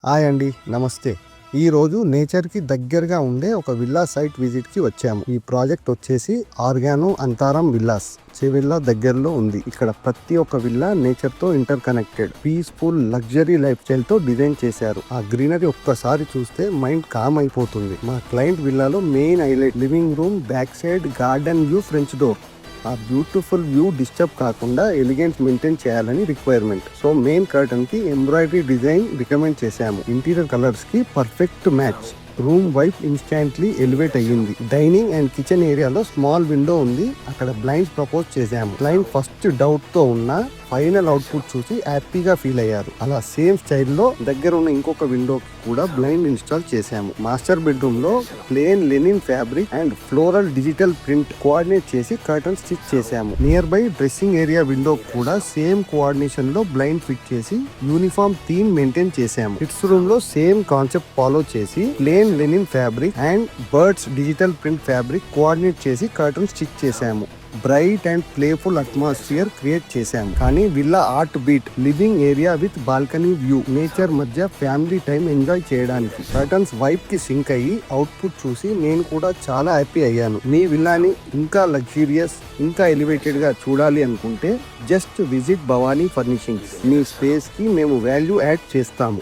Hi అండి. నమస్తే. ఈరోజు నేచర్‌కి దగ్గరగా ఉండే ఒక విల్లా సైట్ విజిట్‌కి వచ్చాము. ఈ ప్రాజెక్ట్ వచ్చేసి ఆర్గానో అంతారం విల్లాస్. చెవెళ్ళ దగ్గరలో ఉంది. ఇక్కడ ప్రతి ఒక్క విల్లా నేచర్‌తో interconnected. Peaceful luxury life స్టైల్‌తో డిజైన్ చేశారు. ఆ గ్రీనరీ ఒక్కసారి చూస్తే మైండ్ కామ్ అయిపోతుంది. మా క్లయింట్ విల్లాలో main highlight living room back side garden view French door. ఆ బ్యూటిఫుల్ వ్యూ డిస్టర్బ్ కాకుండా ఎలిగెన్స్ మెయింటైన్ చేయాలని రిక్వైర్మెంట్. సో మెయిన్ కర్టన్ కి ఎంబ్రాయిడరీ డిజైన్ రికమెండ్ చేశాము. ఇంటీరియర్ కలర్స్ కి perfect match. Room vibe instantly elevate అయ్యింది. Dining and kitchen ఏరియాలో small window ఉంది. అక్కడ బ్లైండ్స్ ప్రపోజ్ చేశాము. క్లయింట్ ఫస్ట్ డౌట్ తో ఉన్న ఫైనల్ అవుట్పుట్ చూసి హ్యాపీగా ఫీల్ అయ్యారు. అలా సేమ్ స్టైల్లో దగ్గర ఉన్న ఇంకొక విండో కూడా బ్లైండ్ ఇన్స్టాల్ చేశాము. మాస్టర్ బెడ్రూమ్ లో plain linen fabric and floral digital print coordinate చేసి కర్టన్ స్టిచ్ చేశాము. Nearby dressing area window కూడా సేమ్ కోఆర్డినేషన్ లో బ్లైండ్ ఫిట్ చేసి యూనిఫామ్ థీమ్ మెయింటైన్ చేశాము. కిడ్స్ రూమ్ లో సేమ్ కాన్సెప్ట్ ఫాలో చేసి plain linen fabric and birds digital print fabric coordinate చేసి curtain stitch చేశాము. Bright and playful atmosphere create చేశాము. కానీ విల్లా ఆర్ట్ బీట్ living area with balcony view nature మధ్య ఫ్యామిలీ టైం ఎంజాయ్ చేయడానికి. కర్టన్స్ వైప్ కి సింక్ అయ్యి అవుట్పుట్ చూసి నేను కూడా చాలా హ్యాపీ అయ్యాను. మీ విల్లాని ఇంకా లగ్జూరియస్ ఇంకా ఎలివేటెడ్ గా చూడాలి అనుకుంటే జస్ట్ విజిట్ భవానీ ఫర్నిషింగ్స్. మీ స్పేస్ కి మేము వాల్యూ యాడ్ చేస్తాము.